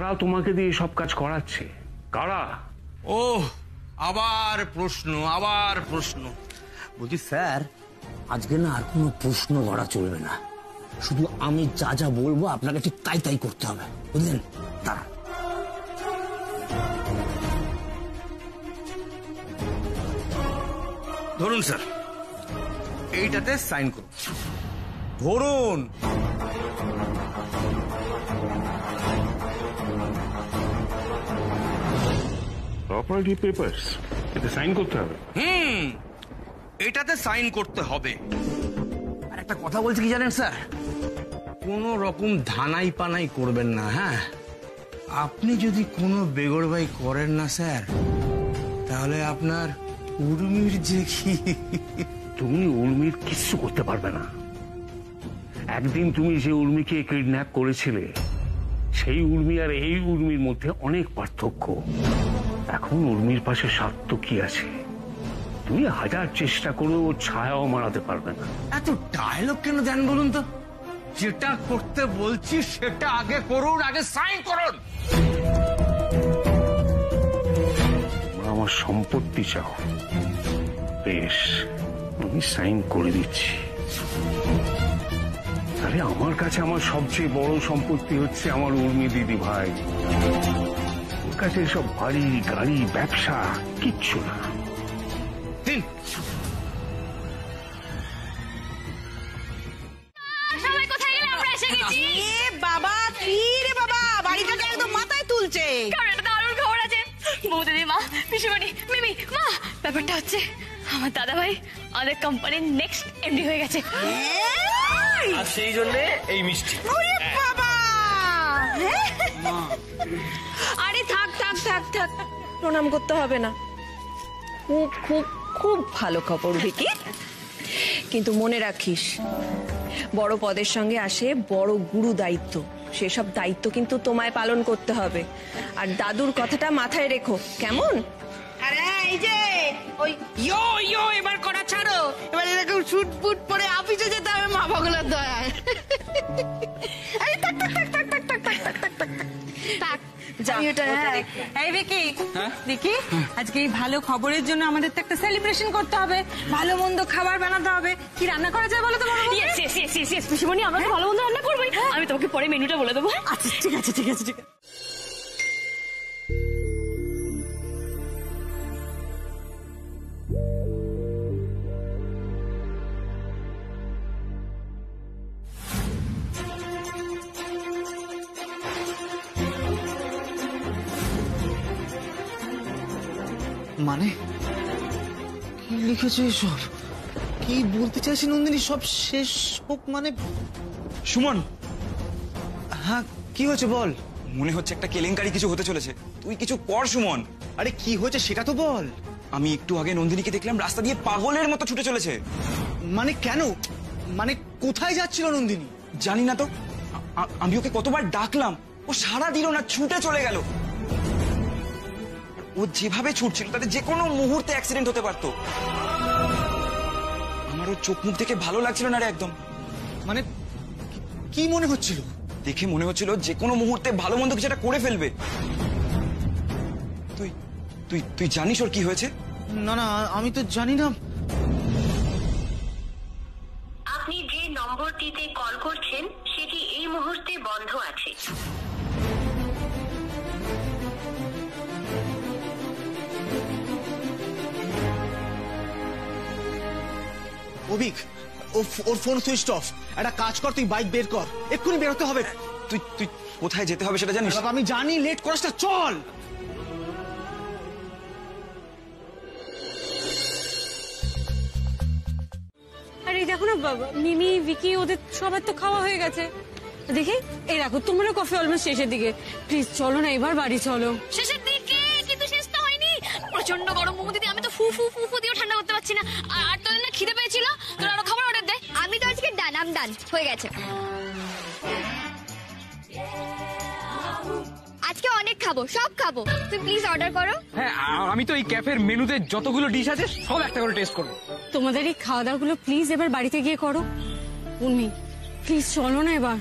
কারা তোমাকে দিয়ে সব কাজ করাচ্ছে? কারা? ও আবার প্রশ্ন, আবার প্রশ্ন। বলছি স্যার, আজকে না আর কোনো প্রশ্ন করা চলবে না, শুধু আমি যা যা বলবো আপনাকে ঠিক তাই তাই করতে হবে, বুঝলেন? তারা ধরুন স্যার, এইটাতে সাইন করুন। ধরুন। প্রপার্টি পেপারস, এতে সাইন করতে হবে? এটাতে সাইন করতে হবে। আর একটা কথা বলছি কি জানেন স্যার, কোন রকম ধানাই পানাই করবেন না। হ্যাঁ, আপনি যদি কোনো বেগরবাই করেন না স্যার, তাহলে আপনার উর্মির যে কি। তুমি উর্মির কিচ্ছু করতে পারবে না। একদিন তুমি যে উর্মিকে কিডন্যাপ করেছিলে, সেই উর্মি আর এই উর্মির মধ্যে অনেক পার্থক্য। এখন উর্মির পাশে স্বার্থ কি আছে? তুমি হাজার চেষ্টা করেও ওর ছায়াও মারাতে পারবে না। এত ডায়লগ কেন দেন বলুন তো? যেটা করতে বলছি সেটা আগে করুন, আগে সাইন করুন। আমার সম্পত্তি চাও? বেশ, আমি সাইন করে দিচ্ছি। আরে আমার কাছে আমার সবচেয়ে বড় সম্পত্তি হচ্ছে আমার উর্মি দিদি ভাই। ওর কাছে সব বাড়ি গাড়ি ব্যবসা কিচ্ছু না। দিন। সবাই কোথায় গেলে? আমরা এসে গেছি। বাবা কি রে বাবা, বাড়িটাকে একদম মাথায় তুলছে। কারণ একটা দারুণ খবর আছে। বৌদিদি, মা, পিসিমণি, মিমি, মা, ব্যাপারটা হচ্ছে আমার দাদা ভাই আমাদের কোম্পানির নেক্সট এমডি হয়ে গেছে। আর সেই জন্য এই মিষ্টি। বাবা, আরে থাক থাক থাক থাক, প্রণাম করতে হবে না। খুব খুব খুব ভালো খবর ভিকি, কিন্তু মনে রাখিস বড় পদের সঙ্গে আসে বড় গুরু দায়িত্ব। সেসব দায়িত্ব কিন্তু তোমায় পালন করতে হবে। আর দাদুর কথাটা মাথায় রেখো, কেমন? আরে এই যে ওই ইয়ো ইয়ো এবার করা ছাড়ো, এবার এরকম শুট ফুট পরে অফিসে যেতে হবে মা ভগলার দয়ায়। আরে থাক থাক থাক থাক থাক থাক থাক থাক থাক থাক যা। এই ভিকি, দেখি আজকে এই ভালো খবরের জন্য আমাদের তো একটা সেলিব্রেশন করতে হবে, ভালো মন্দ খাবার বানাতে হবে। কি রান্না করা যায় বলো তো? Yes yes yes yes yes পিসিমণি, আমরা তো ভালো মন্দ রান্না করবোই। আমি তোমাকে পরে মেনুটা বলে দেবো। আচ্ছা ঠিক আছে ঠিক আছে ঠিক আছে। মানে কি লিখেছে এসব? কি বলতে চাইছি নন্দিনী? সব শেষ হোক মানে? সুমন, হ্যাঁ কি হয়েছে বল। মনে হচ্ছে একটা কেলেঙ্কারি কিছু হতে চলেছে। তুই কিছু কর সুমন। আরে কি হয়েছে সেটা তো বল। আমি একটু আগে নন্দিনীকে দেখলাম রাস্তা দিয়ে পাগলের মতো ছুটে চলেছে। মানে কেন? মানে কোথায় যাচ্ছিল নন্দিনী? জানি না তো, আমি ওকে কতবার ডাকলাম, ও সাড়া দিল না, ছুটে চলে গেল। ও যেভাবে ছুটছিল তাতে যে কোনো মুহূর্তে অ্যাক্সিডেন্ট হতে পারতো। আমার ওর চোখ মুখ দেখে ভালো লাগছিল না রে একদম। মানে কি মনে হচ্ছিল? দেখে মনে হচ্ছিল যে কোনো মুহূর্তে ভালো মন্দ কিছু একটা করে ফেলবে। তুই তুই তুই জানিস ওর কি হয়েছে? না না, আমি তো জানি না। আপনি যে নম্বরটিতে কল করছেন সেটি এই মুহূর্তে বন্ধ আছে। অভিক, ওর ফোন সুইচ অফ। একটা কাজ কর, তুই বাইক বের কর, এক্ষুনি বেরোতে হবে। তুই তুই কোথায় যেতে হবে সেটা জানিস? বাবা আমি জানি, লেট করাস না, চল। আরে দেখো না বাবা, মিমি ভিকি ওদের সবার তো খাওয়া হয়ে গেছে। দেখি এই রাখো, তোমারও কফি অলমোস্ট শেষের দিকে। প্লিজ চলো না, এবার বাড়ি চলো। শেষের দিকে কিন্তু শেষ তো হয়নি। প্রচন্ড গরম দিদি, আমি তো ফু ফু ফু ফু দিয়ে ঠান্ডা করতে পারছি না। আর তোদের না খিদে পেয়েছিল, তোরা আরো খাবার অর্ডার দে। আমি তো আজকে ডান, আম ডান হয়ে গেছে। আজকে অনেক খাবো, সব খাবো। তুই প্লিজ অর্ডার করো। হ্যাঁ, আমি তো এই ক্যাফের মেনুতে যতগুলো ডিশ আছে সব একটা করে টেস্ট করবো। তোমাদের এই খাওয়া দাওয়া গুলো প্লিজ এবার বাড়িতে গিয়ে করো। উর্মি প্লিজ চলো না এবার।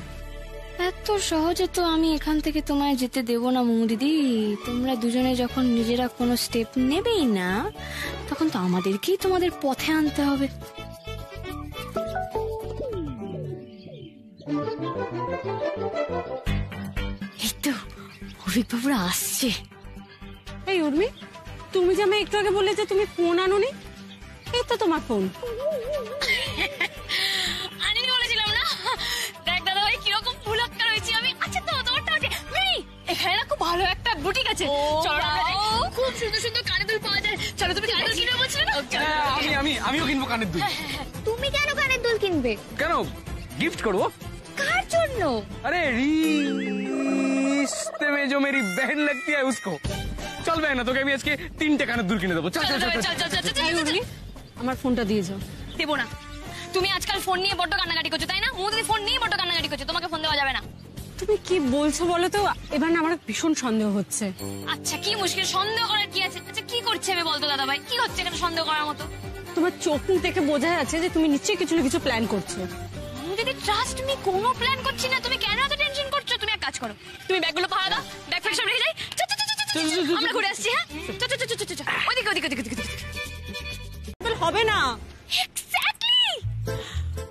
এত সহজে তো আমি এখান থেকে তোমায় যেতে দেব না মৌদিদি। তোমরা দুজনে যখন নিজেরা কোনো স্টেপ নেবেই না, তখন তো আমাদেরকেই তোমাদের পথে আনতে হবে। এই তো অভিজ্ঞবাবুরা আসছে। এই উর্মি, তুমি যে আমায় একটু আগে বললে যে তুমি ফোন আনোনি, এই তো তোমার ফোন। আনিনি বলেছিলাম না? দেখ দাদা ভাই কিরকম ভুলক্কা রয়েছি আমি। আচ্ছা তো তোমারটা আছে এখানে না, খুব ভালো একটা বুটিক আছে, চলো না, খুব সুন্দর সুন্দর কানের দুল পাওয়া যায়। চলো, তুমি কানের দুল কিনবে বলছিলে না? আমিও কিনবো কানের দুল। তুমি কেন কানের দুল কিনবে? কেন, গিফট করবো। কার জন্য? अरे रिश्ते में जो मेरी बहन लगती है उसको। चल बहन, তোকে আমি আজকে 3টে কানের দুল কিনে দেবো। চল চল চল চল। এই উর্মি, আমার ফোনটা দিয়ে যাও। দেবো না। তুমি আজকাল ফোন নিয়ে বড্ড কান্নাকাটি করছো, তাই না? মৌদিদি ফোন নিয়ে বড্ড কান্নাকাটি করছো, তোমাকে ফোন দেওয়া যাবে না। তুমি কি বলছো বলো তো? এবার না আমার ভীষণ সন্দেহ হচ্ছে। আচ্ছা কি মুশকিল, সন্দেহ করার কি আছে? আচ্ছা কি করছে আমি বলতো দাদা ভাই, কি হচ্ছে এখানে সন্দেহ করার মতো? তোমার চোখ মুখ দেখে বোঝা যাচ্ছে যে তুমি নিশ্চয়ই কিছু না কিছু প্ল্যান করছো। মৌদিদি ট্রাস্ট মি, কোনো প্ল্যান করছি না। তুমি কেন এত টেনশন করছো? তুমি এক কাজ করো, তুমি ব্যাগগুলো পাহারা দাও, ব্যাগ ফ্যাগ সব রেখে যাই। আমরা ঘুরে আসছি। হ্যাঁ ওদিকে ওদিকে ওদিকে ওদিকে। হবে না। এক্স্যাক্টলি,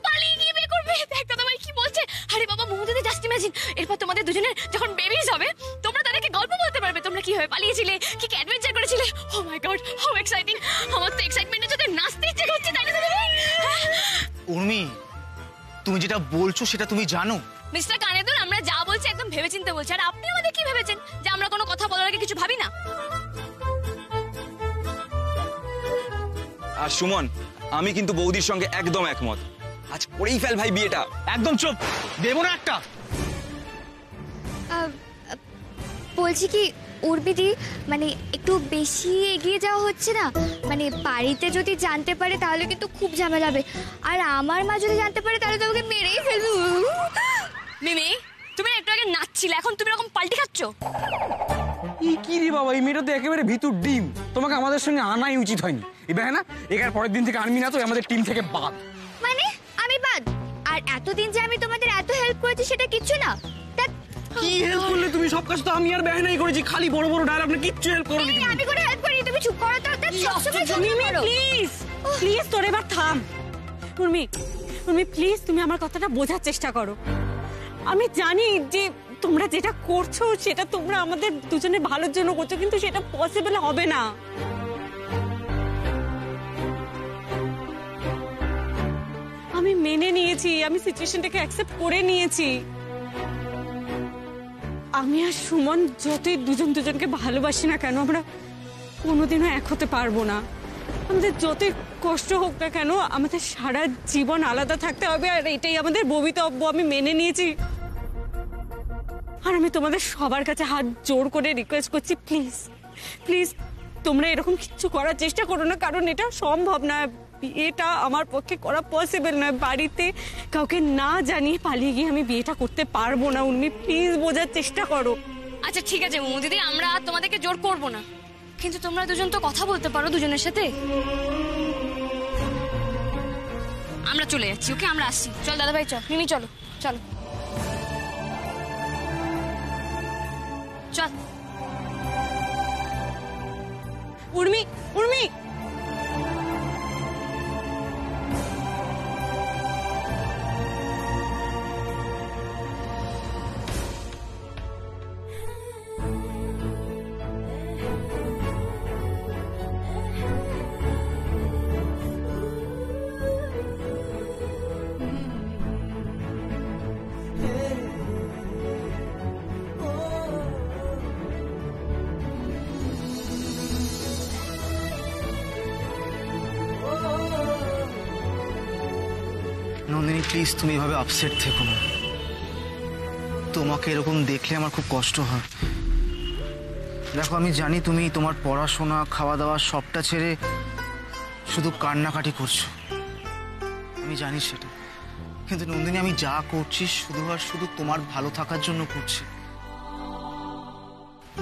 পালিয়ে গিয়ে বিয়ে করবে। দেখ দাদা ভাই কি বলছে। আরে বাবা মৌদিদি, জাস্ট ইমাজিন, এরপর তোমাদের দুজনের যখন বেবিজ হবে, তোমরা তাদেরকে গল্প বলতে পারবে তোমরা কিভাবে পালিয়েছিলে, কি অ্যাডভেঞ্চার করেছিলে। ও মাই গড, হাউ এক্সাইটিং। আমার তো এক্সাইটমেন্টের সাথে নাচতে ইচ্ছে করছে, তাই না দাদা ভাই? উর্মি, তুমি যেটা বলছো সেটা তুমি জানো? মিস্টার কানেদুল, আমরা যা বলছি একদম ভেবেচিন্তে বলছি। আর আপনি আমাদের কি ভেবেছেন যে আমরা কোনো কথা বলার আগে কিছু ভাবি না? আর সুমন, আমি কিন্তু বৌদির সঙ্গে একদম একমত। আজ করেই ফেল ভাই বিয়েটা। একদম চুপ, দেবো না একটা। বলছি কি উর্বিদি, মানে একটু বেশি এগিয়ে যাওয়া হচ্ছে না? মানে বাড়িতে যদি জানতে পারে তাহলে কিন্তু খুব ঝামেলা হবে, আর আমার মা যদি জানতে পারে তাহলে তোমাকে মেরেই ফেলবে। মিমি, তুমি একটু আগে নাচছিলে, এখন তুমি এরকম পাল্টি খাচ্ছ। কি রে বাবা, এই মেয়েটা তো একেবারে ভিতর ডিম। তোমাকে আমাদের সঙ্গে আনাই উচিত হয়নি। এবার না, এর পরের দিন থেকে আনবি না তো, আমাদের টিম থেকে বাদ। মানে আমি বাদ? আর এতদিন যে আমি তোমাদের এত হেল্প করেছি সেটা কিচ্ছু না? কি হেল্প করলে তুমি? সব কাজ তো আমি আর বেহনাই করেছি, খালি বড় বড় ডায়লগ, আপনি কিচ্ছু হেল্প করোনি। আমি কোনো হেল্প করিনি, তুমি চুপ করো তো। প্লিজ প্লিজ, তোর এবার থাম। উর্মি, উর্মি প্লিজ, তুমি আমার কথাটা বোঝার চেষ্টা করো। আমি জানি যে তোমরা যেটা করছো সেটা তোমরা আমাদের দুজনের ভালোর জন্য করছো, কিন্তু সেটা পসিবল হবে না। আমি মেনে নিয়েছি, আমি সিচুয়েশনটাকে অ্যাকসেপ্ট করে নিয়েছি। আমি আর সুমন যতই দুজন দুজনকে ভালোবাসি না কেন, আমরা কোনোদিনও এক হতে পারবো না। আমাদের যতই কষ্ট হোক না কেন, আমাদের সারা জীবন আলাদা থাকতে হবে, আর এটাই আমাদের ভবিতব্য। আমি মেনে নিয়েছি। আর আমি তোমাদের সবার কাছে হাত জোর করে রিকোয়েস্ট করছি, প্লিজ প্লিজ তোমরা এরকম কিছু করার চেষ্টা করো না, কারণ এটা সম্ভব না। বিয়েটা আমার পক্ষে করা পসিবল নয়। বাড়িতে কাউকে না জানিয়ে পালিয়ে গিয়ে আমি বিয়েটা করতে পারবো না। উর্মি প্লিজ বোঝার চেষ্টা করো। আচ্ছা ঠিক আছে দিদি, আমরা তোমাদেরকে জোর করব না, কিন্তু তোমরা দুজন তো কথা বলতে পারো দুজনের সাথে। আমরা চলে যাচ্ছি, ওকে আমরা আসছি। চল দাদা ভাই, চল। মিমি চলো চলো চল। উর্মি, উর্মি, নন্দিনী প্লিজ, তুমি এভাবে আপসেট থেকো না। তোমাকে এরকম দেখলে আমার খুব কষ্ট হয়। দেখো, আমি জানি তুমি তোমার পড়াশোনা, খাওয়া দাওয়া সবটা ছেড়ে শুধু কান্নাকাটি করছো, আমি জানি সেটা। কিন্তু নন্দিনী, আমি যা করছি শুধু আর শুধু তোমার ভালো থাকার জন্য করছি।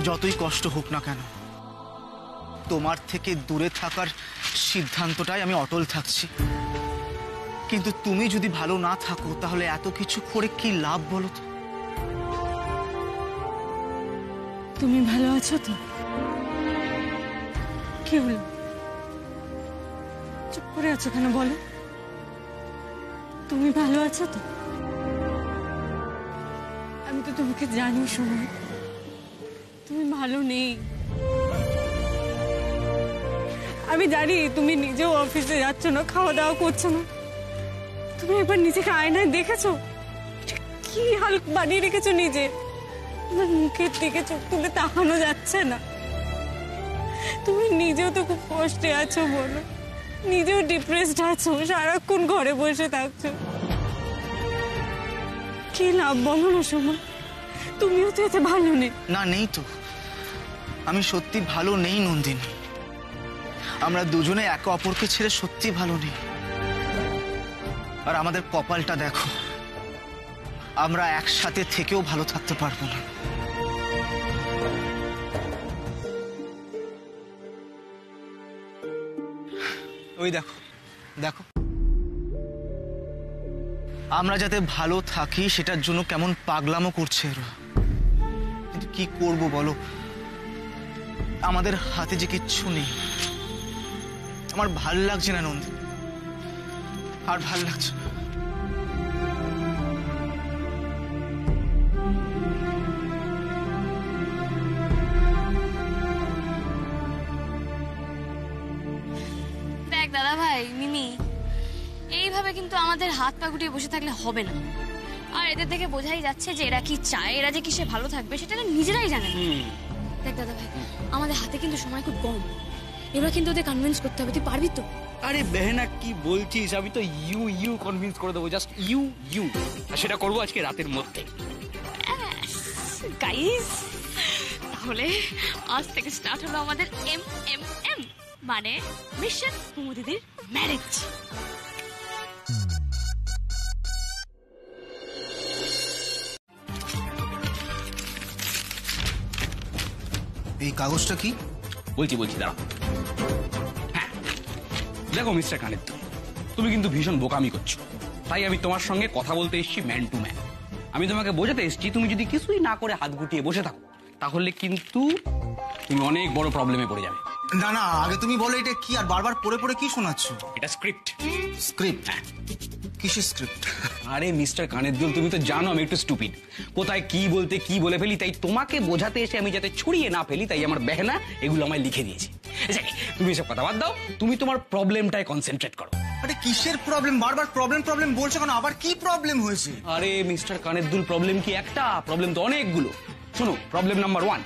যতই কষ্ট হোক না কেন, তোমার থেকে দূরে থাকার সিদ্ধান্তটাই আমি অটল থাকছি। কিন্তু তুমি যদি ভালো না থাকো, তাহলে এত কিছু করে কি লাভ বলো তো? তুমি ভালো আছো তো? কি হলো, চুপ করে আছো কেন বলো? তুমি ভালো আছো তো? আমি তো তোমাকে জানি সময় তুমি ভালো নেই। আমি জানি তুমি নিজেও অফিসে যাচ্ছ না, খাওয়া দাওয়া করছো না। তুমি একবার নিজেকে আয়নায় দেখেছো? কি হাল বানিয়ে রেখেছো নিজে। আমার মুখের দিকে চোখ তুলে তাকানো যাচ্ছে না। তুমি নিজেও তো খুব কষ্টে আছো বলো, নিজেও ডিপ্রেসড আছো, সারাক্ষণ ঘরে বসে থাকছো। কি লাভ বলো না সময়? তুমিও তো এতে ভালো নেই। না, নেই তো। আমি সত্যি ভালো নেই নন্দিনী। আমরা দুজনে একে অপরকে ছেড়ে সত্যি ভালো নেই। আর আমাদের কপালটা দেখো, আমরা একসাথে থেকেও ভালো থাকতে পারবো না। ওই দেখো দেখো, আমরা যাতে ভালো থাকি সেটার জন্য কেমন পাগলামো করছে এরা। কিন্তু কি করব বলো, আমাদের হাতে যে কিচ্ছু নেই। আমার ভাল লাগছে না নন্দী, আর ভাল লাগছে না। দেখ দাদা ভাই, মিমি, এইভাবে কিন্তু আমাদের হাত পা গুটিয়ে বসে থাকলে হবে না। আর এদের থেকে বোঝাই যাচ্ছে যে এরা কি চায়, এরা যে কিসে ভালো থাকবে সেটা নিজেরাই জানে না। দেখ দাদা ভাই, আমাদের হাতে কিন্তু সময় খুব কম। এবার কিন্তু ওদের কনভিন্স করতে হবে। তুই পারবি তো? আরে বেহেনা কি বলছিস, আমি তো ইউ কনভিন্স করে দেবো, জাস্ট ইউ। আর সেটা করবো আজকে রাতের মধ্যে। গাইস, তাহলে আজ থেকে স্টার্ট হলো আমাদের MMM, মানে মিশন মোমো দিদির ম্যারেজ। এই কাগজটা কি? বলছি দাঁড়া। হ্যাঁ দেখো মিস্টার কানের, তুমি কিন্তু ভীষণ বোকামি করছো। তাই আমি তোমার সঙ্গে কথা বলতে এসেছি ম্যান টু ম্যান। আমি তোমাকে বোঝাতে এসেছি, তুমি যদি কিছুই না করে হাত গুটিয়ে বসে থাকো তাহলে কিন্তু তুমি অনেক বড় প্রবলেমে পড়ে যাবে। না না, আগে তুমি বলো এটা কি, আর বারবার পড়ে পড়ে কি শোনাচ্ছ? এটা স্ক্রিপ্ট। স্ক্রিপ্ট? কিসের স্ক্রিপ্ট? আরে মিস্টার কানের দুল, তুমি তো জানো আমি একটু স্টুপিড, কোথায় কি বলতে কি বলে ফেলি। তাই তোমাকে বোঝাতে এসে আমি যাতে ছড়িয়ে না ফেলি, তাই আমার বেহেনা এগুলো আমায় লিখে দিয়েছে। তুমি এসব কথা বাদ দাও, তুমি তোমার প্রবলেমটায় কনসেন্ট্রেট করো। আরে কিসের প্রবলেম? বারবার প্রবলেম বলছো কেন? আবার কি প্রবলেম হয়েছে? আরে মিস্টার কানের দুল, প্রবলেম কি একটা? প্রবলেম তো অনেকগুলো। শোনো, প্রবলেম নাম্বার 1,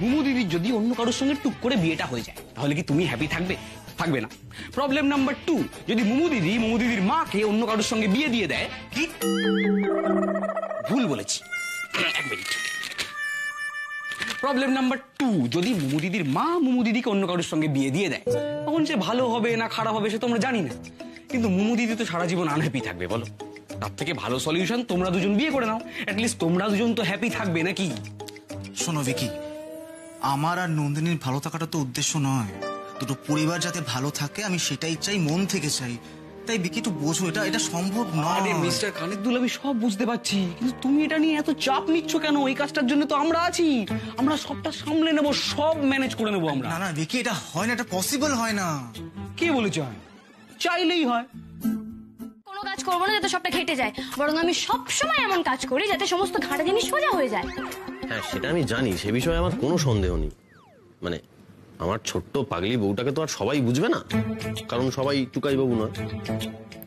মুমু দিদির যদি অন্য কারোর সঙ্গে টুক করে বিয়েটা হয়ে যায় তাহলে কি তুমি হ্যাপি থাকবে? থাকবে না। প্রবলেম নাম্বার 2, যদি মুমু দিদির মাকে অন্য কারোর সঙ্গে বিয়ে দিয়ে দেয়। কি ভুল বলেছি? এক মিনিট। প্রবলেম নাম্বার 2, যদি মুমু দিদির মা মুমু দিদিকে অন্য কারোর সঙ্গে বিয়ে দিয়ে দেয়, তখন সে ভালো হবে না খারাপ হবে সে তো আমরা জানি না। কিন্তু মুমু দিদি তো সারা জীবন আনহ্যাপি থাকবে, বলো? তার থেকে ভালো সলিউশন তোমরা দুজন বিয়ে করে নাও, অ্যাটলিস্ট তোমরা দুজন তো হ্যাপি থাকবে নাকি? শোনো ভিকি, আমার আর নন্দিনীর ভালো থাকাটা তো উদ্দেশ্য নয়। দুটো পরিবার যাতে ভালো থাকে আমি সেটাই চাই, মন থেকে চাই। তাই ভিকি একটু বোঝো, এটা সম্ভব নয়। আরে মিস্টার কানেরদুল, আমি সব বুঝতে পারছি, কিন্তু তুমি এটা নিয়ে এত চাপ নিচ্ছ কেন? এই কাজটার জন্য তো আমরা আছি, আমরা সবটা সামলে নেব, সব ম্যানেজ করে নেবো আমরা। না না ভিকি, এটা হয় না, এটা পসিবল হয় না। কে বলেছে হয়? চাইলেই হয়। কোনো কাজ করবো না যাতে সবটা ঘেটে যায়, বরং আমি সব সময় এমন কাজ করি যাতে সমস্ত ঘাটা জিনিস সোজা হয়ে যায়। হ্যাঁ সেটা আমি জানি, সে বিষয়ে আমার কোনো সন্দেহ নেই। মানে আমার ছোট্ট পাগলি বউটাকে তো আর সবাই বুঝবে না, কারণ সবাই টুকাই বাবু নয়।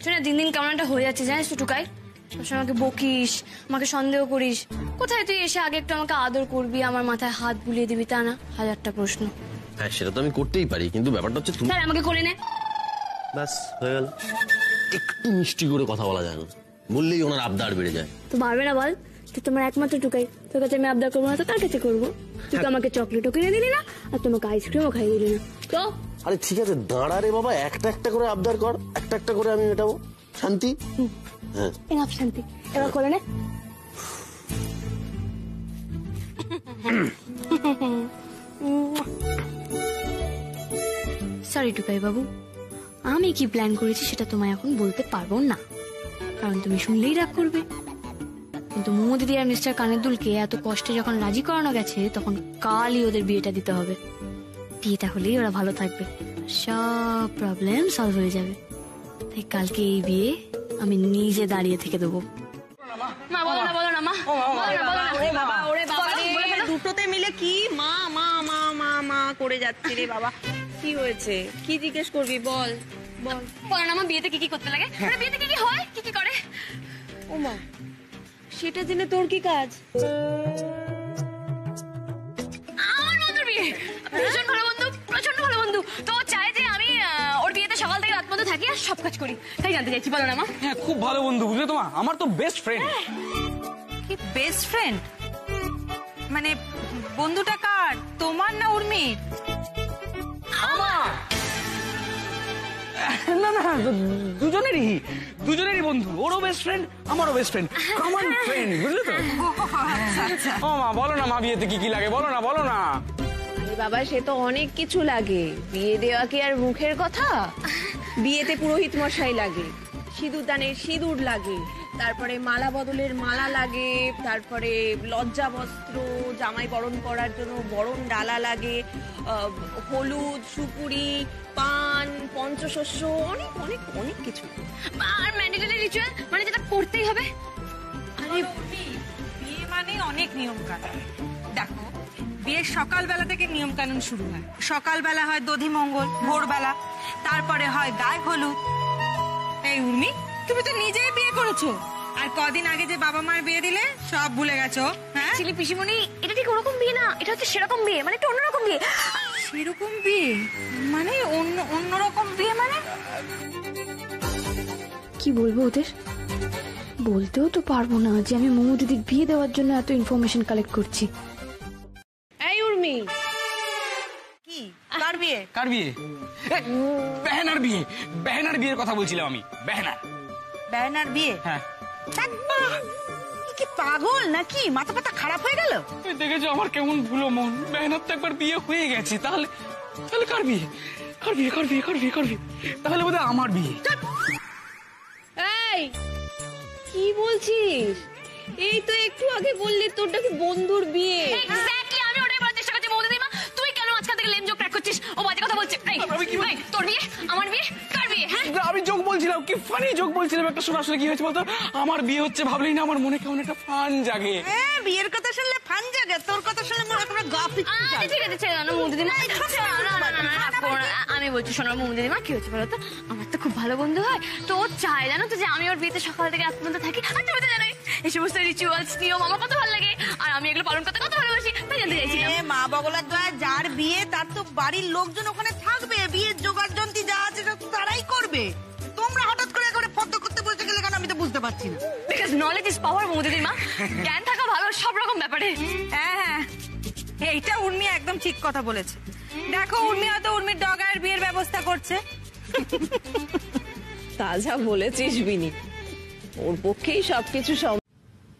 শুনে দিন দিন কেমন একটা হয়ে যাচ্ছে জানিস তো টুকাই। সবসময় আমাকে বকিস, আমাকে সন্দেহ করিস। কোথায় তুই এসে আগে একটু আমাকে আদর করবি, আমার মাথায় হাত বুলিয়ে দিবি, তা না? হাজারটা প্রশ্ন। হ্যাঁ সেটা তো আমি করতেই পারি, কিন্তু ব্যাপারটা হচ্ছে তুমি আমাকে কোলে নে, ব্যাস হয়ে গেল। একটু মিষ্টি করে কথা বলা যায় না, বললেই ওনার আবদার বেড়ে যায়। তো পারবে না বল? তুই তোমার একমাত্র টুকাই, তোর কাছে আমি আবদার করবো না তো কার কাছে করবো? তুই তো আমাকে চকলেটও কিনে দিলি না, আর তোমাকে আইসক্রিমও খাইয়ে দিলি না। তো আরে ঠিক আছে, দাঁড়া রে বাবা, একটা একটা করে আবদার কর, একটা একটা করে আমি মেটাবো। শান্তি? হ্যাঁ এনাফ শান্তি। এবার কোলে নে। সরি টুকাই বাবু, আমি কি প্ল্যান করেছি সেটা তোমায় এখন বলতে পারবো না, কারণ তুমি শুনলেই রাগ করবে। কিন্তু মোমো দিদি আর মিস্টার কানেরদুলকে এত কষ্টে যখন রাজি করানো গেছে, তখন কালই ওদের বিয়েটা দিতে হবে। বিয়েটা হলেই ওরা ভালো থাকবে, সব প্রবলেম সলভ হয়ে যাবে। তাই কালকে এই বিয়ে আমি নিজে দাঁড়িয়ে থেকে দেবো। মা বলো না, বলো না মা, দুটোতে মিলে কি মা মা মা মা মা করে যাচ্ছি রে বাবা। কি হয়েছে, কি জিজ্ঞেস করবি, বল বল। বলো না মা, বিয়েতে কি কি করতে লাগে, বিয়েতে কি কি হয়, কি কি করে? ও মা, সেটা জেনে তোর কি কাজ? আমার বন্ধুর বিয়ে, ভীষণ ভালো বন্ধু, প্রচন্ড ভালো বন্ধু। তো চায় যে আমি ওর বিয়েতে সকাল থেকে রাত পর্যন্ত থাকি আর সব কাজ করি, তাই জানতে চাইছি। বলো না মা। হ্যাঁ, খুব ভালো বন্ধু, বুঝলে তোমার, আমার তো বেস্ট ফ্রেন্ড। কি বেস্ট ফ্রেন্ড? মানে বন্ধুটা কার, তোমার না উর্মির? আমার না না, দুজনেরই বন্ধু। ওরও বেস্ট ফ্রেন্ড, আমারও বেস্ট ফ্রেন্ড, কমন ফ্রেন্ড, বুঝলে তো? ও মা, বলো না মা, বিয়েতে কি কি লাগে, বলো না, বলো না। বাবা, সে তো অনেক কিছু লাগে। বিয়ে দেওয়া কি আর মুখের কথা? বিয়েতে পুরোহিত মশাই লাগে, সিঁদুর দানের সিঁদুর লাগে, তারপরে মালা বদলের মালা লাগে, তারপরে লজ্জা বস্ত্র, জামাই বরণ করার জন্য বরণ ডালা লাগে, হলুদ, সুপুরি, পান, পঞ্চশস্য, অনেক অনেক অনেক কিছু। আর ম্যান্ডেটরি রিচুয়াল, মানে যেটা করতেই হবে। আরে বিয়ে মানে অনেক নিয়ম কানুন। দেখো, বিয়ের সকালবেলা থেকে নিয়ম কানুন শুরু হয়। সকালবেলা হয় দধি মঙ্গল, ভোরবেলা, তারপরে হয় গায়ে হলুদ। এই উর্মি, তুমি তো নিজেই বিয়ে করেছো, আর কদিন আগে যে বাবা মার বিয়ে দিলে সব ভুলে গেছো? হ্যাঁ চিলি পিসিমণি, এটা ঠিক ওরকম বিয়ে না, এটা হচ্ছে সেরকম বিয়ে, মানে একটু অন্যরকম বিয়ে। সেরকম বিয়ে মানে অন্যরকম বিয়ে মানে? কি বলবো ওদের? বলতেও তো পারবো না যে আমি মোমো দিদির বিয়ে দেওয়ার জন্য এত ইনফরমেশন কালেক্ট করছি। এই উর্মি, কি কার বিয়ে? কার বিয়ে? বেহেনার বিয়ে, বেহেনার বিয়ের কথা বলছিলাম আমি। বেহেনার বিয়ে? হ্যাঁ। কি পাগল নাকি, মাথা পাতা খারাপ হয়ে গেল? দেখেছো আমার কেমন ভুলো মন। বেহেনার তো একবার বিয়ে হয়ে গেছে, তাহলে তাহলে কার বিয়ে? কার বিয়ে, কার বিয়ে, কার বিয়ে, কার বিয়ে? তাহলে বোধহয় আমার বিয়ে। এই কি বলছিস? এই তো একটু আগে বললি তোরটা কি বন্ধুর বিয়ে। এক্স্যাক্টলি, আমি ওটাই বলার চেষ্টা করছি। মোমো দিদিমা, তুই কেন মাঝখান থেকে লেম জোক ক্র্যাক করছিস? ও বাজে কথা বলছে। তোর বিয়ে, আমার বিয়ে, কার বিয়ে? হ্যাঁ, আমি জোক বলছিলাম, কি ফানি জোক বলছিলাম একটা। শোনা, আসলে কি হয়েছে বলতো, আমার বিয়ে হচ্ছে ভাবলেই না আমার মনে কেমন একটা ফান জাগে। হ্যাঁ, বিয়ের কথা শুনলে ফান জাগে, তোর কথা শুনলে মনে করে গা পিচ্ছি। ঠিক আছে, ছেড়ে দাও না মোমো দিদিমা। আমি বলছি, শোনো মোমো দিদিমা, কি হচ্ছে বলো তো, আমার তো খুব ভালো বন্ধু হয়, তো ও চায় জানো তো যে আমি ওর বিয়েতে সকাল থেকে রাত পর্যন্ত থাকি। আর তুমি তো জানোই এই সমস্ত রিচুয়ালস নিয়ম আমার কত ভালো লাগে, আর আমি এগুলো পালন করতে কত ভালোবাসি, তাই জানতে চাইছিলাম। মা বগলার দয়া, যার বিয়ে তার তো বাড়ির লোকজন ওখানে থাকবে, বিয়ের জোগাড় যন্ত্রী যা আছে সব তারাই করবে। তোমরা হঠাৎ করে একবারে ফটো করতে বসে গেলে কেন, আমি তো বুঝতে পারছি না। Because knowledge is power momo দিদিমা, জ্ঞান থাকা ভালো সব রকম ব্যাপারে। হ্যাঁ হ্যাঁ, এইটা উর্মি একদম ঠিক কথা বলেছে। দেখো, উর্মি হয়তো উর্মির ডগার বিয়ের ব্যবস্থা করছে। তাজা বলেছিস বিনি, ওর পক্ষেই সবকিছু।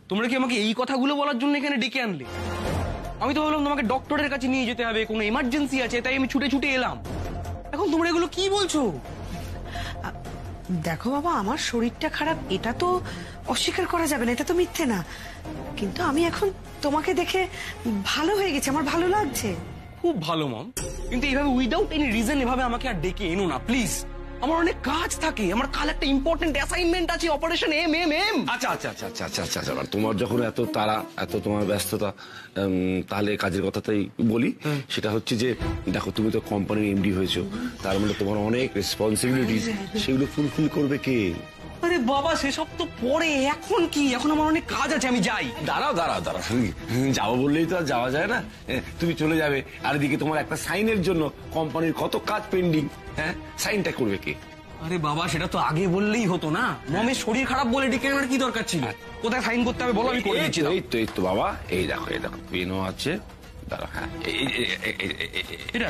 তোমরা কি আমাকে এই কথাগুলো বলার জন্য এখানে ডেকে আনলে? আমি তো ভাবলাম তোমাকে ডক্টরের কাছে নিয়ে যেতে হবে, কোনো এমার্জেন্সি আছে, তাই আমি ছুটে ছুটে এলাম। এখন তোমরা এগুলো কি বলছো? দেখো বাবা, আমার শরীরটা খারাপ, এটা তো অস্বীকার করা যাবে না, এটা তো মিথ্যে না। কিন্তু আমি এখন তোমাকে দেখে ভালো হয়ে গেছে, আমার ভালো লাগছে। খুব ভালো মম, কিন্তু এইভাবে উইদাউট এনি রিজন এভাবে আমাকে আর ডেকে এনো না প্লিজ। আমার অনেক কাজ থাকে, আমার কাল একটা ইম্পর্টেন্ট অ্যাসাইনমেন্ট আছে, অপারেশন এম। আচ্ছা আচ্ছা আচ্ছা আচ্ছা আচ্ছা আচ্ছা আচ্ছা, তোমার যখন এত তাড়া, এত তোমার ব্যস্ততা, তাহলে কাজের কথাটাই বলি। সেটা হচ্ছে যে দেখো, তুমি তো কোম্পানির এমডি হয়েছো, তার মানে তোমার অনেক রেসপন্সিবিলিটিস, সেগুলো ফুলফিল করবে কে? আরে বাবা, সেসব তো পরে, এখন কি? এখন আমার অনেক কাজ আছে, আমি যাই। দাঁড়াও দাঁড়াও দাঁড়াও, যাবো বললেই তো আর যাওয়া যায় না। তুমি চলে যাবে, আর এদিকে তোমার একটা সাইনের জন্য কোম্পানির কত কাজ পেন্ডিং। হ্যাঁ, সাইনটা করবে কে? আরে বাবা, সেটা তো আগে বললেই হতো না। মমের শরীর খারাপ বলে ডেকে আনার কি দরকার ছিল? কোথায় সাইন করতে হবে বলো, আমি করে দিচ্ছি। এই তো বাবা, এই দেখো পেনও আছে, দাঁড়াও। হ্যাঁ, এটা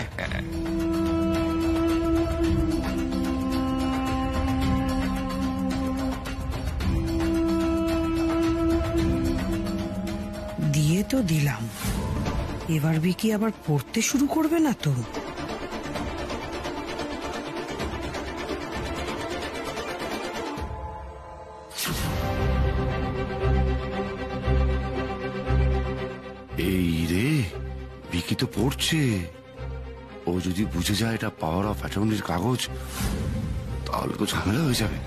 দিয়ে তো দিলাম, এবার বিকি আবার পড়তে শুরু করবে না তো? চিঠি তো পড়ছে। ও যদি বুঝে যায় এটা পাওয়ার অফ অ্যাটর্নির কাগজ, তাহলে তো ঝামেলা হয়ে যাবে।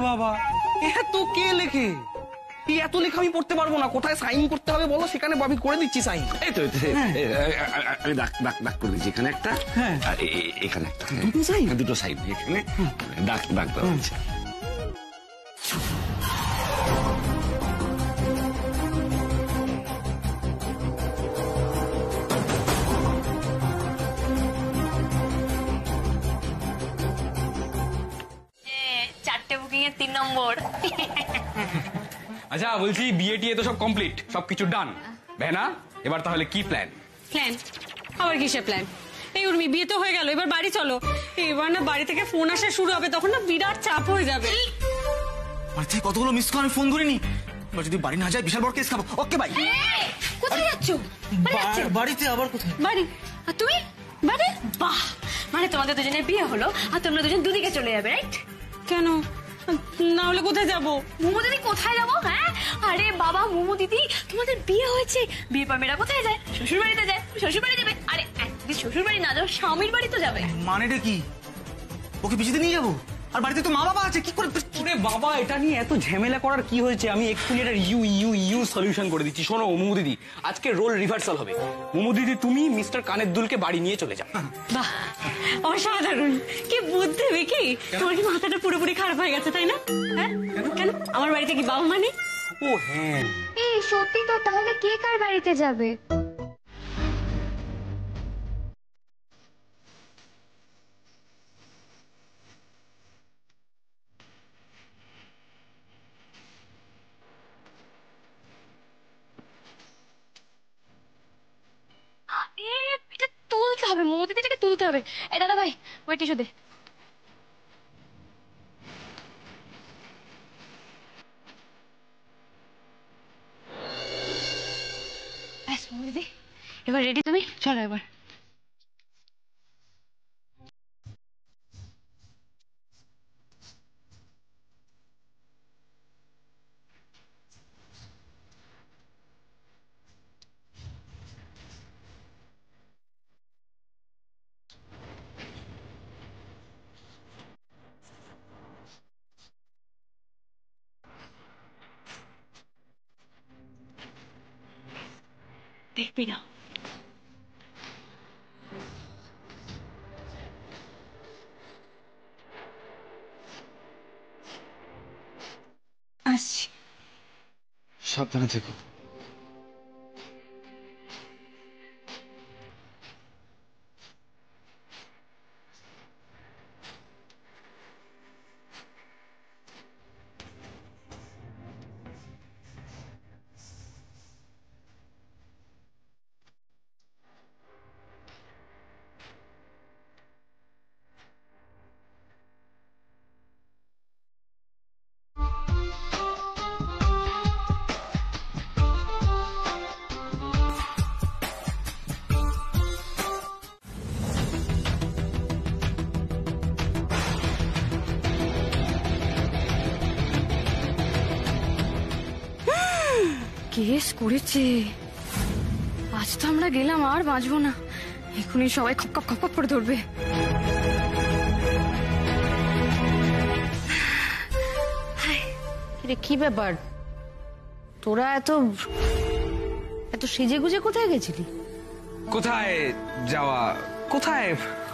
বাবা এত কে লেখে? এত লেখা আমি পড়তে পারবো না। কোথায় সাইন করতে হবে বলো, সেখানে আমি করে দিচ্ছি সাইন। এই তো আমি দাগ করে দিচ্ছি, এখানে একটা আর এখানে একটা। দুটো সাইন? দুটো সাইন এখানে দাগ দেওয়া হচ্ছে। বুকিং এর 3 নম্বর। আচ্ছা বলছি বিয়ে টিয়ে তো সব কমপ্লিট, সবকিছু ডান। ভেনা এবার তাহলে কি প্ল্যান? প্ল্যান আবার কিসের প্ল্যান? এই উর্মি বিয়ে তো হয়ে গেল, এবার বাড়ি চলো। এবার না বাড়ি থেকে ফোন আসা শুরু হবে, তখন না বিরাট চাপ হয়ে যাবে। বাড়ি থেকে কতগুলো মিস কল আমি ফোন ধরিনি। এবার যদি বাড়ি না যায় বিশাল বড় কেস খাবো। ওকে ভাই। কোথায় যাচ্ছো? বাড়িতে আবার কোথায়? বাড়ি। আর তুমি? বাড়ি? বাহ, মানে তোমাদের দুজনের বিয়ে হলো আর তোমরা দুজন দুদিকে চলে যাবে, রাইট? কেন? না হলে কোথায় যাবো? মোমো দিদি কোথায় যাবো? হ্যাঁ আরে বাবা মোমো দিদি, তোমাদের বিয়ে হয়েছে, বিয়ে পর মেয়েরা কোথায় যায়? শ্বশুর বাড়িতে যায়। শ্বশুর বাড়ি যাবে। আরে যদি শ্বশুর বাড়ি না যাও, স্বামীর বাড়ি তো যাবে। মানেটা কি? ওকে পিছিয়ে নিয়ে যাবো? আর বাড়িতে তো মা বাবা আছে, কি করে? ওরে বাবা, এটা নিয়ে এত ঝামেলা করার কি হয়েছে? আমি এক্ষুনি এটা ইউ সলিউশন করে দিচ্ছি। শোনো মোমো দিদি, আজকে রোল রিভার্সাল হবে। মোমো দিদি তুমি মিস্টার কানের দুলকে বাড়ি নিয়ে চলে যাও। বাহ, অসাধারণ। কি বুদ্ধি বিকি, তোমার কি মাথাটা পুরোপুরি খারাপ হয়ে গেছে তাই না? হ্যাঁ কেন? আমার বাড়িতে কি বাবা মানে? ও হ্যাঁ, এই সত্যি তো, তাহলে কে কার বাড়িতে যাবে? এটা তুলতে হবে, মোমো দিদিটাকে তুলতে হবে। এই দাদা ভাই, ওই টিস্যু দে। মোমো দিদি এবার রেডি তুমি? চলো এবার। দেখবি না? আসছি। সাবধানে থেকো। কেস করেছে। আজ তো আমরা গেলাম, আর বাঁচবো না। এখনই সবাই খপ খপ খপ খপ করে ধরবে। কি ব্যাপার, তোরা এত এত সেজে গুজে কোথায় গেছিলি? কোথায় যাওয়া? কোথায়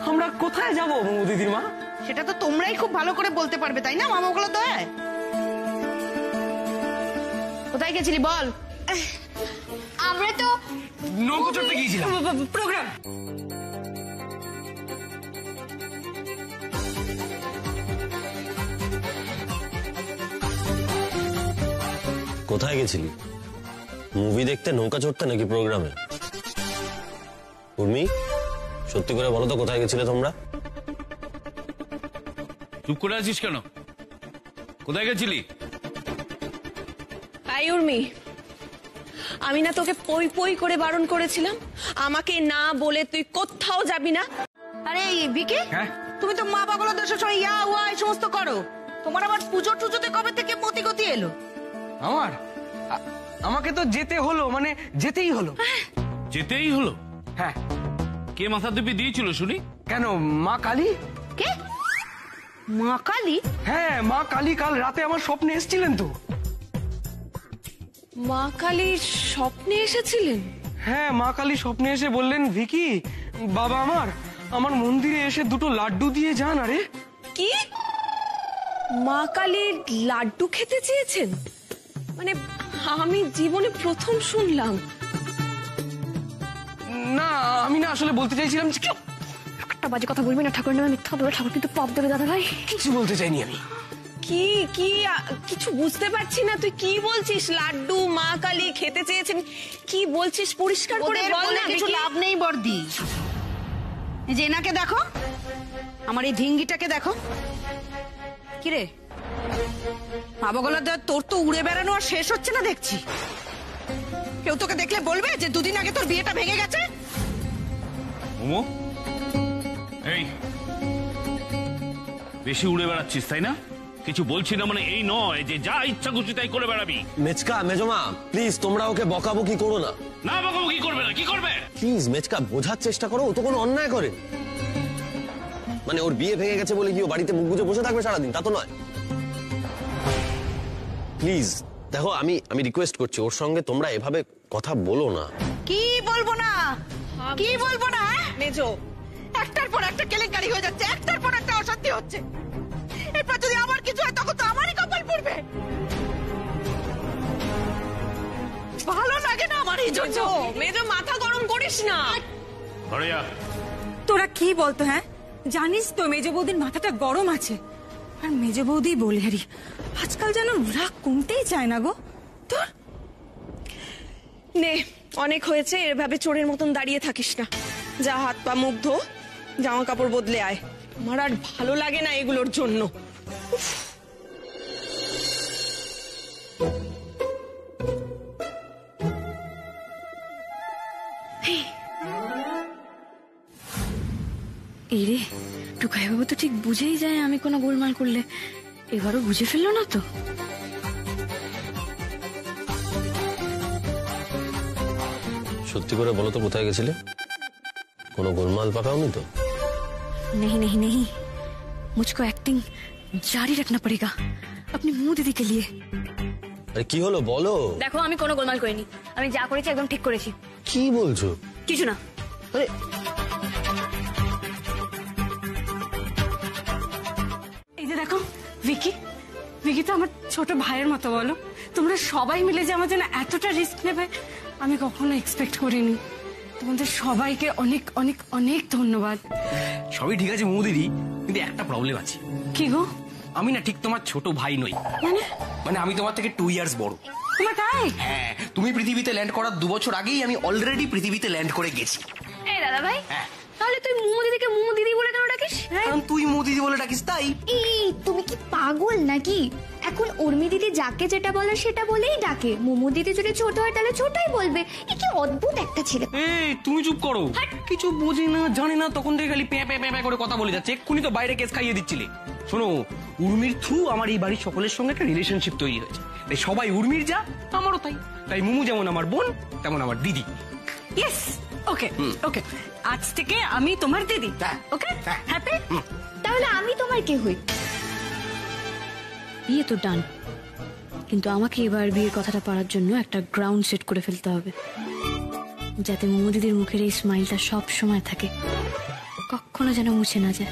আমরা কোথায় যাবো মোমো দিদির মা? সেটা তো তোমরাই খুব ভালো করে বলতে পারবে তাই না? মামাগুলো তো কোথায় গেছিলি বল? আমরা তো নৌকো চড়তে গিয়েছিলাম। প্রোগ্রাম। কোথায় গেছিলি? মুভি দেখতে, নৌকা চড়তে, নাকি প্রোগ্রামে? উর্মি, সত্যি করে বলো তো কোথায় গেছিলে তোমরা? চুপ করে আছিস কেন? কোথায় গেছিলি? আই উর্মি, আমি না তোকে পই পই করে বারণ করেছিলাম আমাকে না বলে তুই কোথাও যাবি না। আরে ভিকি, হ্যাঁ? তুমি তো মা পাগলদের সবসময় ইয়া উয়া এই সমস্ত করো। তোমার আবার পুজো টুজোতে কবে থেকে মতি গতি এলো? আমাকে তো যেতে হলো, মানে যেতেই হলো। যেতেই হলো? হ্যাঁ। কে মাথা দিবি দিয়েছিল শুনি? কেন, মা কালী? কে মা কালী? হ্যাঁ, মা কালী কাল রাতে আমার স্বপ্নে এসেছিলেন তো। মা কালী স্বপ্নে এসেছিলেন? হ্যাঁ, মা কালী স্বপ্নে এসে বললেন, ভিকি বাবা আমার মন্দিরে এসে দুটো লাড্ডু দিয়ে যান। আরে কি, মা কালীর লাড্ডু খেতে চেয়েছেন? মানে আমি জীবনে প্রথম শুনলাম। না, আমি না আসলে বলতে চাইছিলাম যে একটা বাজে কথা বলবি না, ঠাকুর নামে মিথ্যা বলবে, ঠাকুর কিন্তু পাপ দেবে দাদা ভাই। কিছু বলতে চাইনি আমি। কি কি কিছু বুঝতে পারছি না, তুই কি বলছিস? লাড্ডু মা কালী খেতে চেয়েছেন কি বলছিস? পরিষ্কার করে বল না। কিছু লাভ নেই বর্দি। এই যে এনাকে দেখো, আমার এই ঢিঙ্গিটাকে দেখো। কিরে মা পাগলদের, তোর তো উড়ে বেড়ানো আর শেষ হচ্ছে না দেখছি। কেউ তোকে দেখলে বলবে যে দুদিন আগে তোর বিয়েটা ভেঙে গেছে? মোমো, এই বেশি উড়ে বেড়াচ্ছিস তাই না? কিছু বলছি না মানে এই নয় যে যা ইচ্ছা খুশি তাই করে বেড়াবি। মেচকা, মেজমা প্লিজ তোমরা ওকে বকাবকি করো না। না বকাবকি করবে না, কি করবে? প্লিজ মেচকা, বোঝার চেষ্টা করো, ও তো কোনো অন্যায় করে। মানে ওর বিয়ে ভেঙে গেছে বলে কি ও বাড়িতে মুখ বুজে বসে থাকবে সারাদিন? তা তো নয়। প্লিজ দেখো, আমি রিকোয়েস্ট করছি, ওর সঙ্গে তোমরা এভাবে কথা বলো না। কি বলবো না, কি বলবো না? মেজো, একটার পর একটা কেলেঙ্কারি হয়ে যাচ্ছে, একটার পর একটা অশান্তি হচ্ছে। এরপর যদি আমার কিছু হয় তখন তো আমারই কপাল পড়বে। ভালো লাগে না আমার এই জন্য। মেজো মাথা গরম করিস না। তোরা কি বলতো? হ্যাঁ, জানিস তো মেজ বৌদির মাথাটা গরম আছে। আর মেজ বৌদি বলে হারি আজকাল যেন রাগ কমতেই চায় না গো তোর। নে, অনেক হয়েছে, এভাবে চোরের মতন দাঁড়িয়ে থাকিস না। যা হাত পা মুখ ধো, জামা কাপড় বদলে আয়। আমার আর ভালো লাগে না এগুলোর জন্য। এই রে, টুকাই বাবু তো ঠিক বুঝেই যায় আমি কোনো গোলমাল করলে। এবারও বুঝে ফেললো না তো? সত্যি করে বলো তো, কোথায় গেছিলে? কোনো গোলমাল পাকাওনি তো? नहीं नहीं नहीं, मुझको एक्टिंग जारी रखना पड़ेगा अपनी मुंह दीदी के लिए। আরে কি হলো বলো? দেখো, আমি কোনো গোলমাল করিনি, আমি যা করেছি একদম ঠিক করেছি। কি বলছো? কিছু না। আরে এই যে দেখো, ভিকি ভিকি তো আমার ছোট ভাইয়ের মতো। বলো, তোমরা সবাই মিলে যে আমার জন্য এতটা রিস্ক নেবে আমি কখনো এক্সপেক্ট করিনি। তোমাদের সবাইকে অনেক অনেক অনেক ধন্যবাদ। সবই ঠিক আছে দিদি, কিন্তু একটা প্রবলেম আছে। কি গো? আমি না ঠিক তোমার ছোট ভাই নই। মানে আমি তোমার থেকে 2 ইয়ার্স বড়। তোমার তাই? হ্যাঁ, তুমি পৃথিবীতে ল্যান্ড করার 2 বছর আগেই আমি অলরেডি পৃথিবীতে ল্যান্ড করে গেছি। এই দাদা ভাই, হ্যাঁ। তাহলে তুই মুমু দিদিকে মুমু দিদি বলে কেন ডাকিস? কারণ তুই দিদি বলে ডাকিস তাই। এই তুমি কি পাগল নাকি? এখন উর্মি দিদি যাকে যেটা বলে সেটা বলেই ডাকে। মোমো দিদি যদি ছোট হয় তাহলে ছোটই বলবে। এ কি অদ্ভুত একটা ছেলে। এই তুমি চুপ করো, কিছু বুঝি না জানি না, তখন থেকে খালি প্যাঁ প্যাঁ প্যাঁ করে কথা বলে যাচ্ছে। এক্ষুনি তো বাইরে কেস খাইয়ে দিচ্ছিলে। শোনো, উর্মির থ্রু আমার এই বাড়ির সকলের সঙ্গে একটা রিলেশনশিপ তৈরি হয়েছে। তাই সবাই উর্মির যা, আমারও তাই। তাই মুমু যেমন আমার বোন, তেমন আমার দিদি। ইয়েস, ওকে ওকে, আজ থেকে আমি তোমার দিদি। ওকে, হ্যাপি? তাহলে আমি তোমার কে হই? বিয়ে তো ডান, কিন্তু আমাকে এবার বিয়ের কথাটা পারার জন্য একটা গ্রাউন্ড সেট করে ফেলতে হবে, যাতে মোমো দিদির মুখের এই স্মাইলটা সব সময় থাকে, কখনো যেন মুছে না যায়।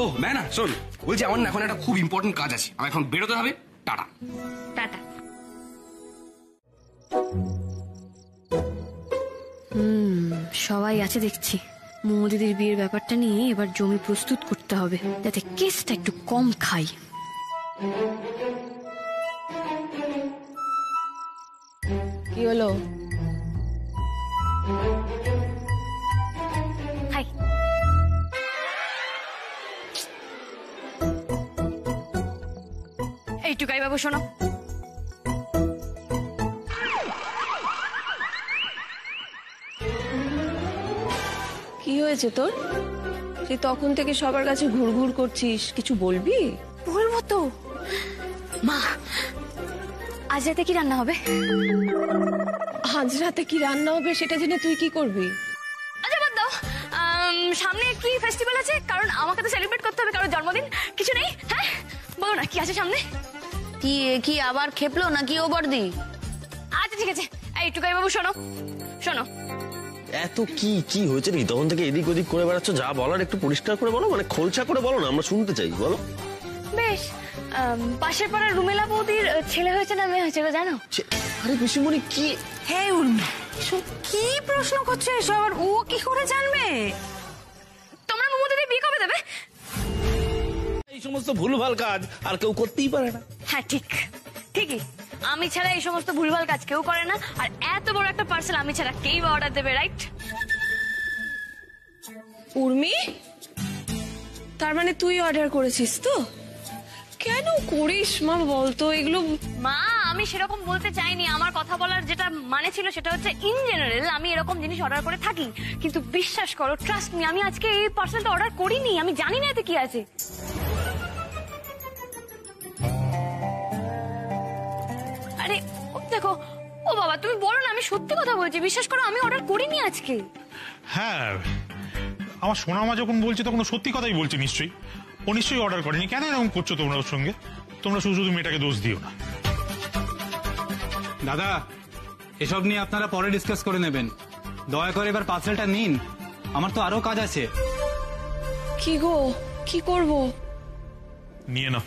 ও ম্যানা, শোন, বলছি আমার না এখন একটা খুব ইম্পর্টেন্ট কাজ আছে, আমার এখন বেরোতে হবে। টাটা। টাটা। সবাই আছে দেখছি। মোমো দিদির বিয়ের ব্যাপারটা নিয়ে এবার জমি প্রস্তুত করতে হবে, যাতে কেসটা একটু কম খাই। কি হলো? হাই। এই টুকাই বাবু শোনো, কি হয়েছে তোর? তুই তখন থেকে সবার কাছে ঘুরঘুর করছিস, কিছু বলবি? বলবো তো। মা, আজ রাতে কি রান্না হবে? আজ রাতে কি রান্না হবে সেটা জেনে তুই কি করবি? আচ্ছা বাদ দাও, সামনে একটু ফেস্টিভ্যাল আছে, কারণ আমাকে তো সেলিব্রেট করতে হবে, কারণ জন্মদিন। কিছু নেই? হ্যাঁ বলো না, কি আছে সামনে? কি আবার খেপলো নাকি ও বর্দি? আচ্ছা ঠিক আছে, এই টুকাই বাবু শোনো শোনো, এত কি হয়েছে নাকি? তখন থেকে এদিক ওদিক করে বেড়াচ্ছ, যা বলার একটু পরিষ্কার করে বলো, মানে খোলসা করে বলো না, আমরা শুনতে চাই, বলো। বেশ, পাশের পাড়ার রুমেলা বৌদির ছেলে হয়েছে না মেয়ে হয়েছে গো জানো? আরে পিসিমণি কি? হ্যাঁ উর্মি, কি প্রশ্ন করছে এসব? আর ও কি করে জানবে? তোমরা মোমো দিদি বিয়ে কবে দেবে? এই সমস্ত ভুলভাল কাজ আর কেউ করতেই পারে না। হ্যাঁ ঠিকই, আমি ছাড়া এই সমস্ত ভুলভাল কাজ কেউ করে না, আর এত বড় একটা পার্সেল আমি ছাড়া কেই বা অর্ডার দেবে, রাইট? উর্মি, তার মানে তুই অর্ডার করেছিস তো? কেন করিস মা বলতো এগুলো? মা, আমি সেরকম বলতে চাইনি, আমার কথা বলার যেটা মানে ছিল সেটা হচ্ছে ইন জেনারেল আমি এরকম জিনিস অর্ডার করে থাকি, কিন্তু বিশ্বাস করো, ট্রাস্ট মি, আমি আজকে এই পার্সেলটা অর্ডার করিনি, আমি জানি না এতে কি আছে। আরে দেখো, ও বাবা তুমি বলো না, আমি সত্যি কথা বলছি, বিশ্বাস করো আমি অর্ডার করিনি আজকে। হ্যাঁ, আমার সোনামা যখন বলছে তখন সত্যি কথাই বলছে নিশ্চয়ই। ও নিশ্চয়ই অর্ডার করেনি। কেন এরকম করছো তোমরা ওর সঙ্গে? তোমরা শুধু মেয়েটাকে দোষ দিও না। দাদা, এসব নিয়ে আপনারা পরে ডিসকাস করে নেবেন, দয়া করে এবার পার্সেলটা নিন, আমার তো আরো কাজ আছে। কি গো, কি করব? নিয়ে নাও।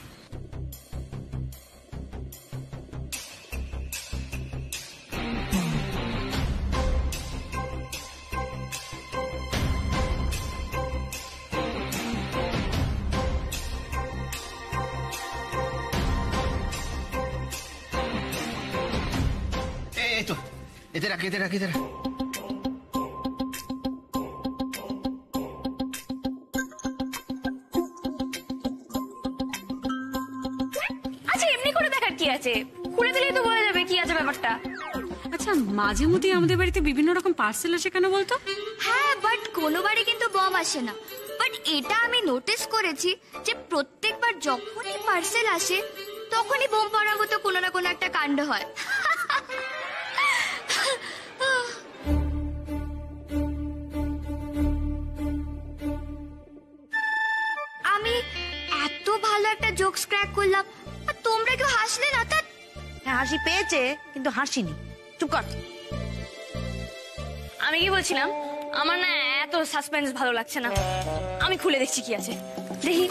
এতে রাখ। আচ্ছা এমনি করে দেখার কি আছে, খুলে দিলেই তো বোঝা যাবে কি আছে ব্যাপারটা। আচ্ছা মাঝে মধ্যে আমাদের বাড়িতে বিভিন্ন রকম পার্সেল আসে কেন বলতো? হ্যাঁ, বাট কোনো বাড়ি কিন্তু বম আসে না। বাট এটা আমি নোটিস করেছি যে প্রত্যেকবার যখনই পার্সেল আসে তখনই বোম পড়ার মতো কোনো না কোনো একটা কাণ্ড হয়। আমি এত ভালো একটা জোকস ক্র্যাক করলাম আর তোমরা কেউ হাসলে না। তা হাসি পেয়েছে কিন্তু হাসিনি, চুপ কর। আমি কি বলছিলাম, আমার না এত সাসপেন্স ভালো লাগছে না, আমি খুলে দেখছি কি আছে। দেখি,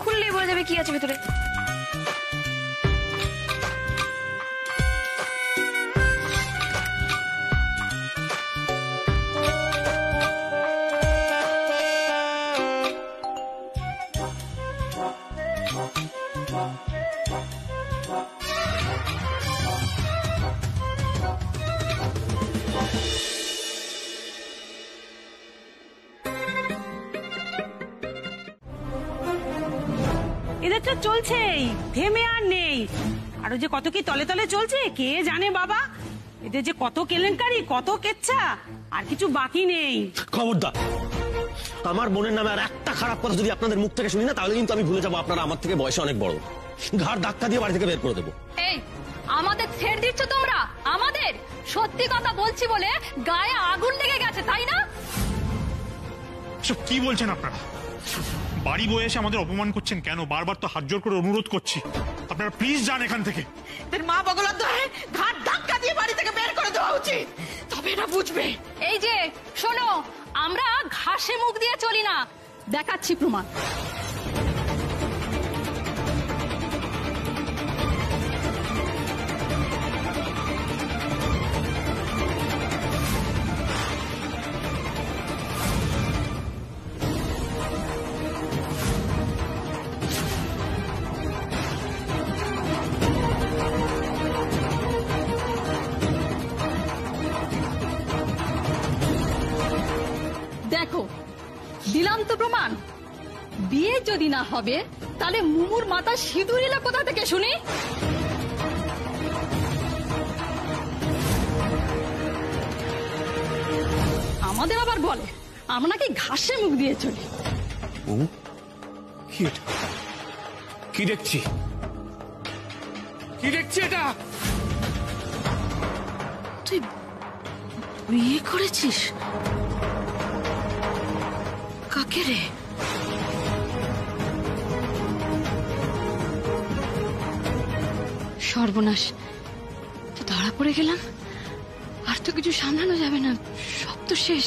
খুললেই বোঝা যাবে কি আছে ভেতরে। এদের তো চলছেই, থেমে আর নেই। আরো যে কত কি তলে তলে চলছে কে জানে বাবা। এদের যে কত কেলেঙ্কারি, কত কেচ্ছা, আর কিছু বাকি নেই। খবরদার, আমার বোনের নামে আর একটা খারাপ কথা যদি আপনাদের মুখ থেকে শুনি না, তাহলে কিন্তু আমি ভুলে যাবো আপনারা আমার থেকে বয়সে অনেক বড়। ঘাড় ধাক্কা দিয়ে বাড়ি থেকে বের করে দেবো। এই আমাদের ছেড় দিচ্ছ তোমরা? আমাদের সত্যি কথা বলছি বলে গায়ে আগুন লেগে গেছে, তাই না? সব কি বলছেন আপনারা? বাড়ি বয়ে এসে আমাদের অপমান করছেন কেন? বারবার তো হাত জোর করে অনুরোধ করছি, আপনারা প্লিজ যান এখান থেকে। মা বগলার দয়ে ঘাট ধাক্কা দিয়ে বাড়ি থেকে বের করে দেওয়া উচিত, তবে না বুঝবে। এই যে শোনো, আমরা ঘাসে মুখ দিয়ে চলি না, দেখাচ্ছি প্রমাণ। দেখো, দিলাম তো প্রমাণ। বিয়ে যদি না হবে তাহলে মুমুর মাথা সিঁদুর এলো কোথা থেকে শুনি? আমাদের আবার বলে আমরা নাকি ঘাসে মুখ দিয়ে চলি। কি এটা? কি দেখছি? কি দেখছি এটা? তুই বিয়ে করেছিস? কাকে রে? সর্বনাশ, তো ধরা পড়ে গেলাম। আর তো কিছু সামলানো যাবে না, সব তো শেষ।